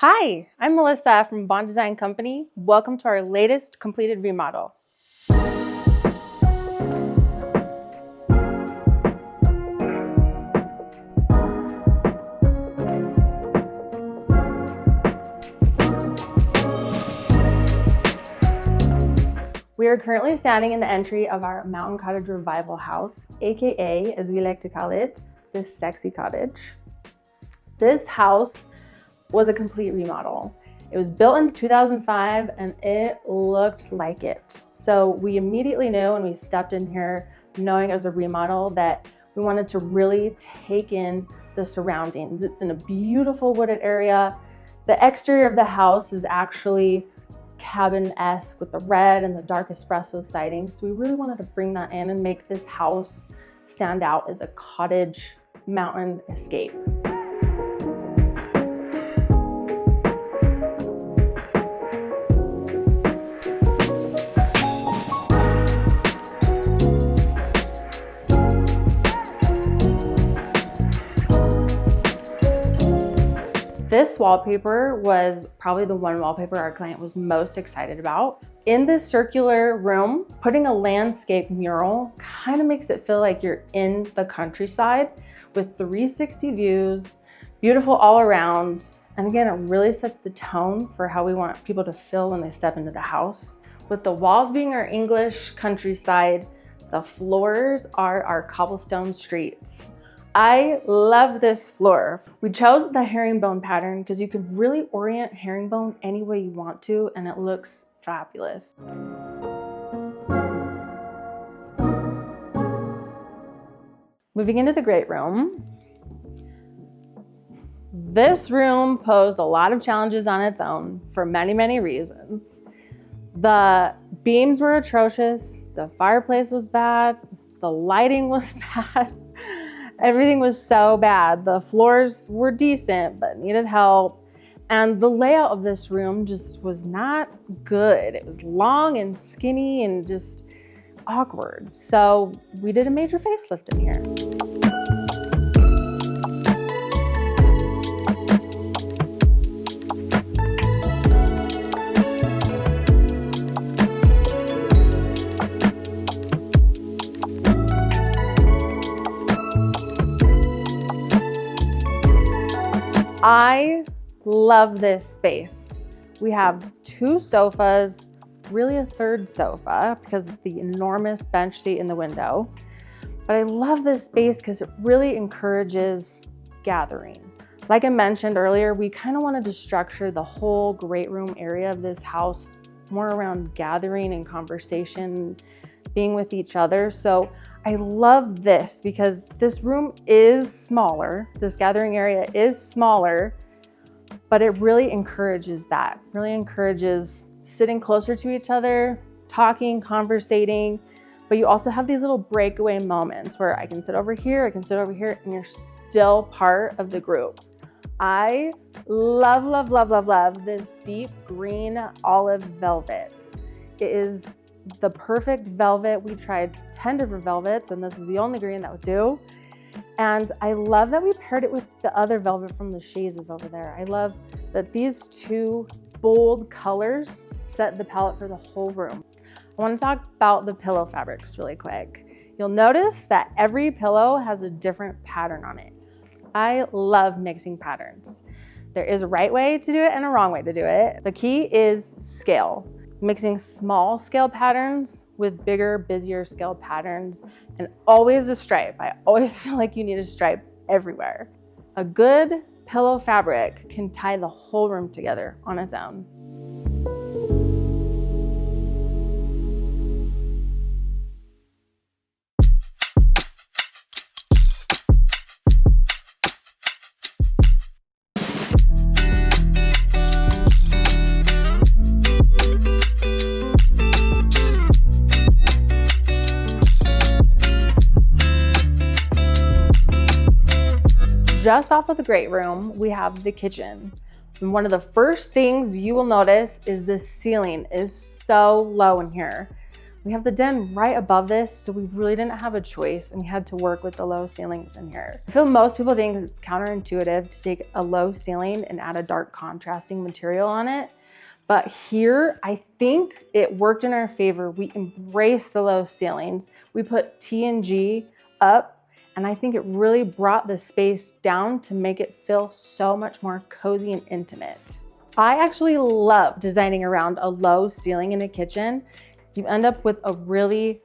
Hi, I'm Melissa from Bond Design Company. Welcome to our latest completed remodel. We are currently standing in the entry of our Mountain Cottage Revival House, aka, as we like to call it, the sexy cottage. This house was a complete remodel. It was built in 2005 and it looked like it. So we immediately knew when we stepped in here, knowing it was a remodel, that we wanted to really take in the surroundings. It's in a beautiful wooded area. The exterior of the house is actually cabin-esque with the red and the dark espresso siding. So we really wanted to bring that in and make this house stand out as a cottage mountain escape. This wallpaper was probably the one wallpaper our client was most excited about. In this circular room, putting a landscape mural kind of makes it feel like you're in the countryside with 360 views, beautiful all around. And again, it really sets the tone for how we want people to feel when they step into the house. With the walls being our English countryside, the floors are our cobblestone streets. I love this floor. We chose the herringbone pattern because you can really orient herringbone any way you want to, and it looks fabulous. Moving into the great room. This room posed a lot of challenges on its own for many, many reasons. The beams were atrocious, the fireplace was bad, the lighting was bad. Everything was so bad. The floors were decent, but needed help. And the layout of this room just was not good. It was long and skinny and just awkward. So we did a major facelift in here. I love this space. We have 2 sofas, really a 3rd sofa because of the enormous bench seat in the window. But I love this space because it really encourages gathering. Like I mentioned earlier, we kind of wanted to structure the whole great room area of this house more around gathering and conversation, being with each other. So I love this because this room is smaller. This gathering area is smaller, but it really encourages that. Really encourages sitting closer to each other, talking, conversating, but you also have these little breakaway moments where I can sit over here, I can sit over here, and you're still part of the group. I love, love, love, love, love this deep green olive velvet. It is the perfect velvet. We tried 10 different velvets and this is the only green that would do. And I love that we paired it with the other velvet from the Chazes over there. I love that these 2 bold colors set the palette for the whole room. I want to talk about the pillow fabrics really quick. You'll notice that every pillow has a different pattern on it. I love mixing patterns. There is a right way to do it and a wrong way to do it. The key is scale. Mixing small scale patterns with bigger, busier scale patterns, and always a stripe. I always feel like you need a stripe everywhere. A good pillow fabric can tie the whole room together on its own. Just off of the great room, we have the kitchen. And one of the first things you will notice is the ceiling is so low in here. We have the den right above this, so we really didn't have a choice and we had to work with the low ceilings in here. I feel most people think it's counterintuitive to take a low ceiling and add a dark contrasting material on it. But here, I think it worked in our favor. We embraced the low ceilings. We put T&G up, and I think it really brought the space down to make it feel so much more cozy and intimate. I actually love designing around a low ceiling in a kitchen. You end up with a really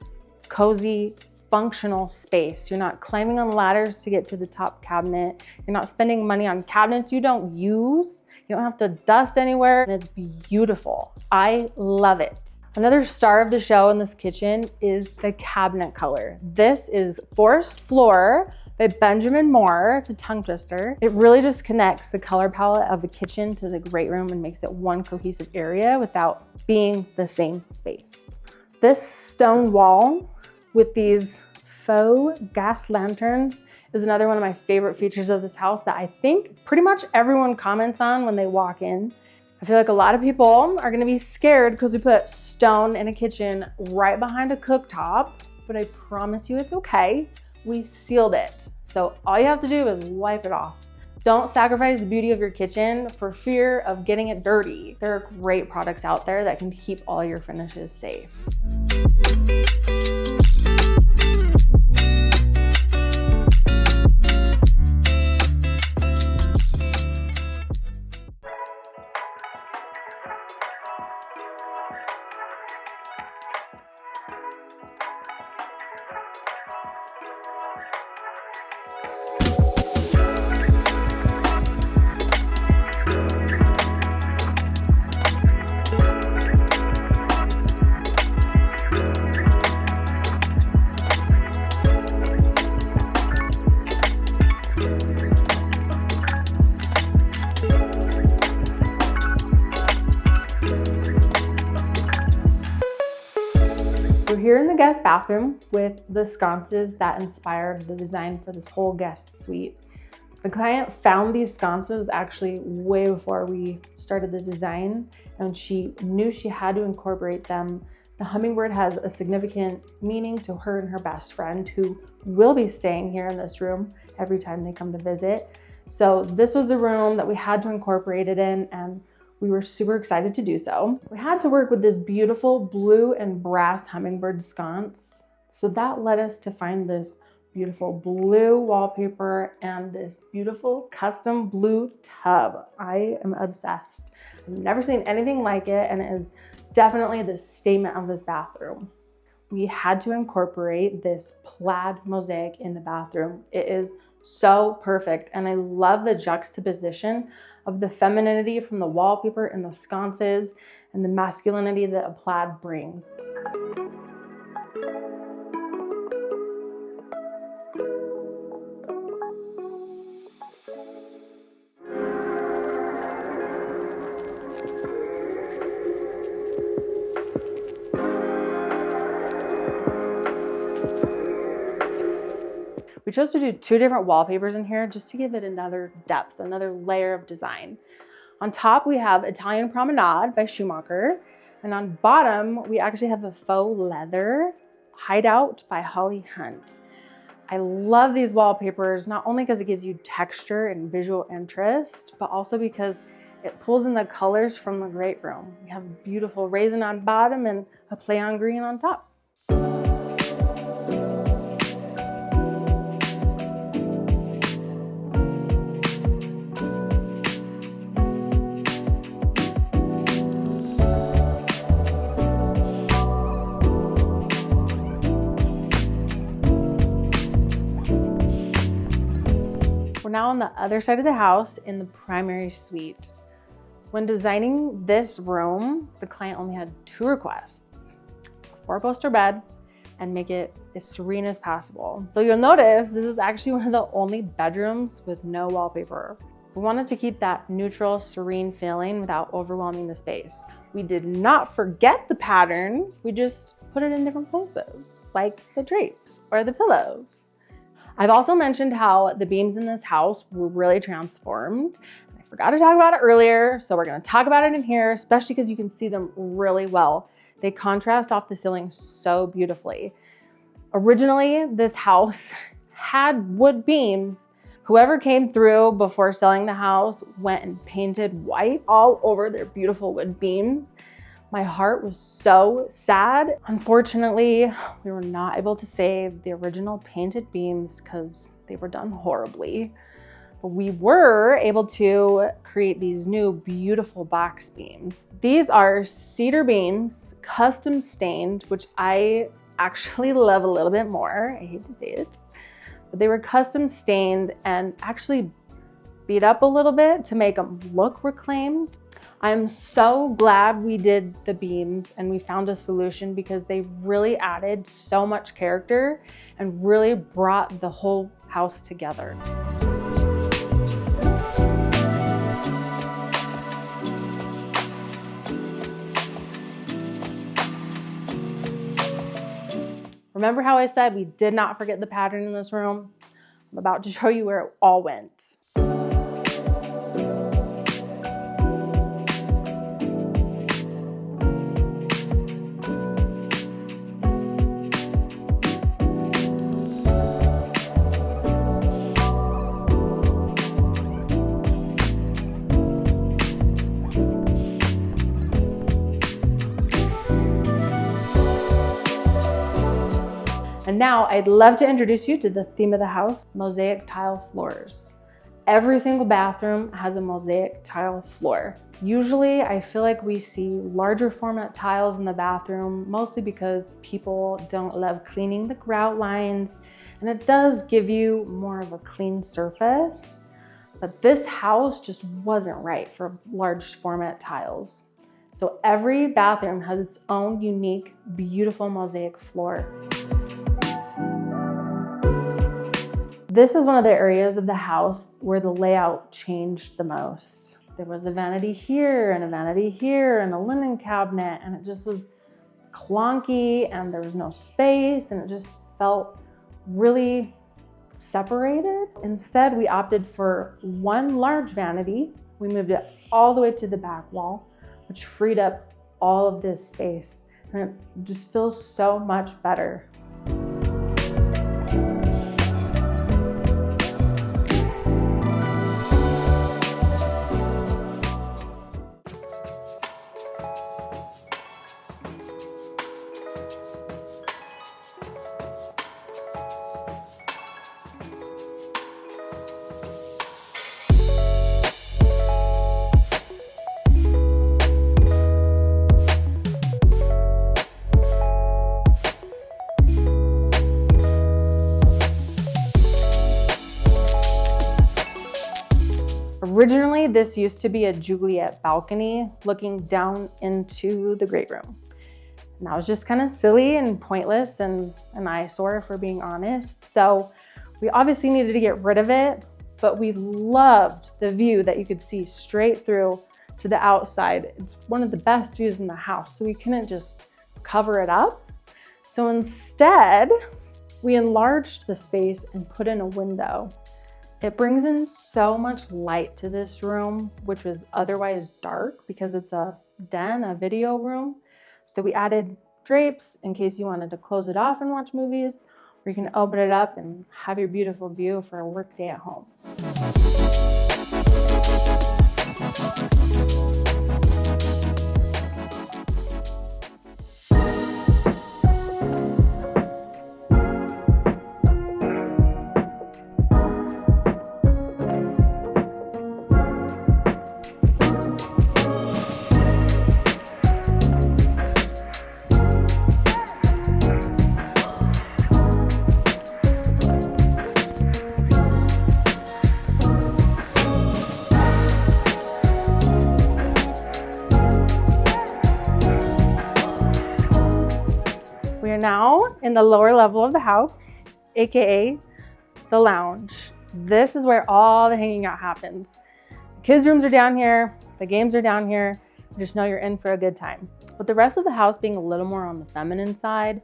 cozy, functional space. You're not climbing on ladders to get to the top cabinet. You're not spending money on cabinets you don't use. You don't have to dust anywhere, and it's beautiful. I love it. Another star of the show in this kitchen is the cabinet color. This is Forest Floor by Benjamin Moore. It's a tongue twister. It really just connects the color palette of the kitchen to the great room and makes it one cohesive area without being the same space. This stone wall with these faux gas lanterns is another one of my favorite features of this house that I think pretty much everyone comments on when they walk in. I feel like a lot of people are gonna be scared because we put stone in a kitchen right behind a cooktop, but I promise you it's okay. We sealed it. So all you have to do is wipe it off. Don't sacrifice the beauty of your kitchen for fear of getting it dirty. There are great products out there that can keep all your finishes safe. We're here in the guest bathroom with the sconces that inspired the design for this whole guest suite. The client found these sconces actually way before we started the design, and she knew she had to incorporate them. The hummingbird has a significant meaning to her and her best friend, who will be staying here in this room every time they come to visit. So this was the room that we had to incorporate it in, and we were super excited to do so. We had to work with this beautiful blue and brass hummingbird sconce. So that led us to find this beautiful blue wallpaper and this beautiful custom blue tub. I am obsessed. I've never seen anything like it, and it is definitely the statement of this bathroom. We had to incorporate this plaid mosaic in the bathroom. It is so perfect, and I love the juxtaposition of the femininity from the wallpaper and the sconces and the masculinity that a plaid brings. We chose to do two different wallpapers in here just to give it another depth, another layer of design. On top, we have Italian Promenade by Schumacher, and on bottom, we actually have a faux leather Hideout by Holly Hunt. I love these wallpapers, not only because it gives you texture and visual interest, but also because it pulls in the colors from the great room. We have beautiful raisin on bottom and a play on green on top. We're now on the other side of the house in the primary suite. When designing this room, the client only had two requests: a 4-poster bed and make it as serene as possible. So you'll notice this is actually one of the only bedrooms with no wallpaper. We wanted to keep that neutral, serene feeling without overwhelming the space. We did not forget the pattern, we just put it in different places, like the drapes or the pillows. I've also mentioned how the beams in this house were really transformed. I forgot to talk about it earlier, so we're gonna talk about it in here, especially because you can see them really well. They contrast off the ceiling so beautifully. Originally, this house had wood beams. Whoever came through before selling the house went and painted white all over their beautiful wood beams. My heart was so sad. Unfortunately, we were not able to save the original painted beams because they were done horribly. But we were able to create these new beautiful box beams. These are cedar beams, custom stained, which I actually love a little bit more. I hate to say it, but they were custom stained and actually beat up a little bit to make them look reclaimed. I'm so glad we did the beams and we found a solution because they really added so much character and really brought the whole house together. Remember how I said we did not forget the pattern in this room? I'm about to show you where it all went. And now I'd love to introduce you to the theme of the house, mosaic tile floors. Every single bathroom has a mosaic tile floor. Usually I feel like we see larger format tiles in the bathroom, mostly because people don't love cleaning the grout lines, and it does give you more of a clean surface. But this house just wasn't right for large format tiles. So every bathroom has its own unique, beautiful mosaic floor. This is one of the areas of the house where the layout changed the most. There was a vanity here and a vanity here and a linen cabinet, and it just was clunky and there was no space and it just felt really separated. Instead, we opted for one large vanity. We moved it all the way to the back wall, which freed up all of this space. And it just feels so much better. Originally, this used to be a Juliet balcony looking down into the great room. And that was just kind of silly and pointless and an eyesore, if we're being honest. So we obviously needed to get rid of it, but we loved the view that you could see straight through to the outside. It's one of the best views in the house, so we couldn't just cover it up. So instead, we enlarged the space and put in a window. It brings in so much light to this room, which was otherwise dark because it's a den, a video room. So we added drapes in case you wanted to close it off and watch movies, or you can open it up and have your beautiful view for a work day at home. We are now in the lower level of the house, AKA the lounge. This is where all the hanging out happens. The kids' rooms are down here, the games are down here. Just know you're in for a good time. With the rest of the house being a little more on the feminine side,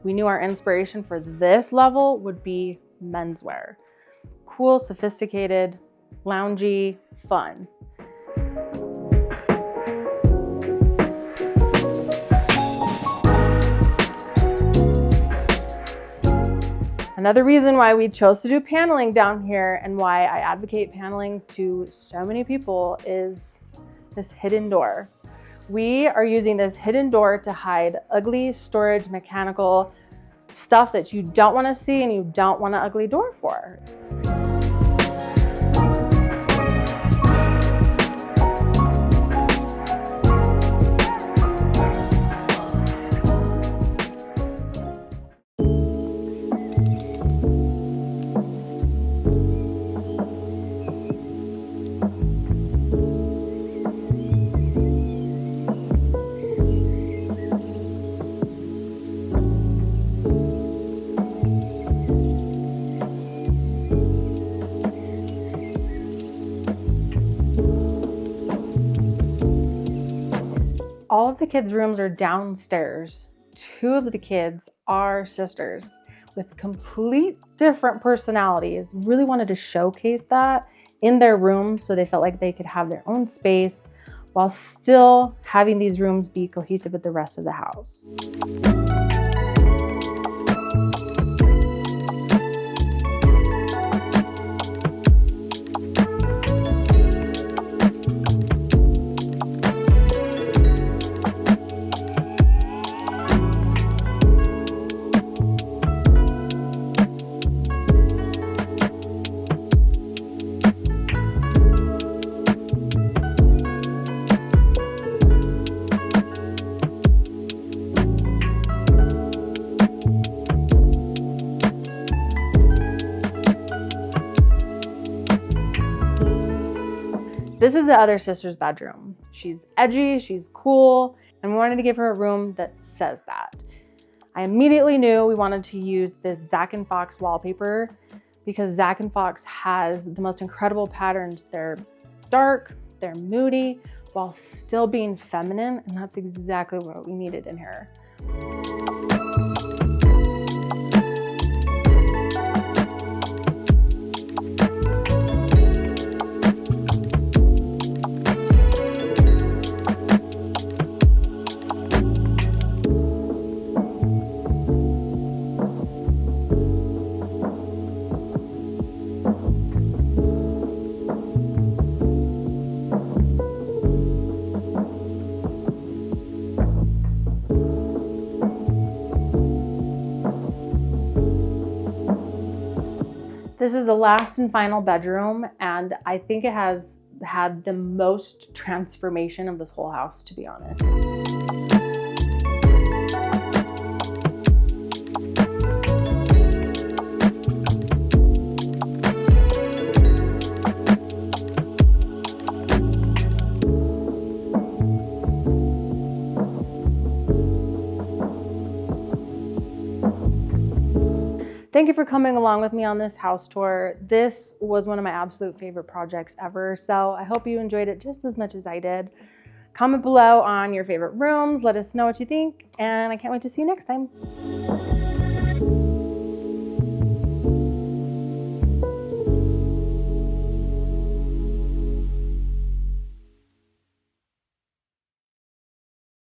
we knew our inspiration for this level would be menswear. Cool, sophisticated, loungy, fun. Another reason why we chose to do paneling down here and why I advocate paneling to so many people is this hidden door. We are using this hidden door to hide ugly storage mechanical stuff that you don't want to see and you don't want an ugly door for. All of the kids' rooms are downstairs. 2 of the kids are sisters with complete different personalities. Really wanted to showcase that in their rooms so they felt like they could have their own space while still having these rooms be cohesive with the rest of the house. This is the other sister's bedroom. She's edgy, she's cool, and we wanted to give her a room that says that. I immediately knew we wanted to use this Zack and Fox wallpaper because Zack and Fox has the most incredible patterns. They're dark, they're moody, while still being feminine, and that's exactly what we needed in here. This is the last and final bedroom, and I think it has had the most transformation of this whole house, to be honest. Thank you for coming along with me on this house tour. This was one of my absolute favorite projects ever, so I hope you enjoyed it just as much as I did. Comment below on your favorite rooms, let us know what you think, and I can't wait to see you next time.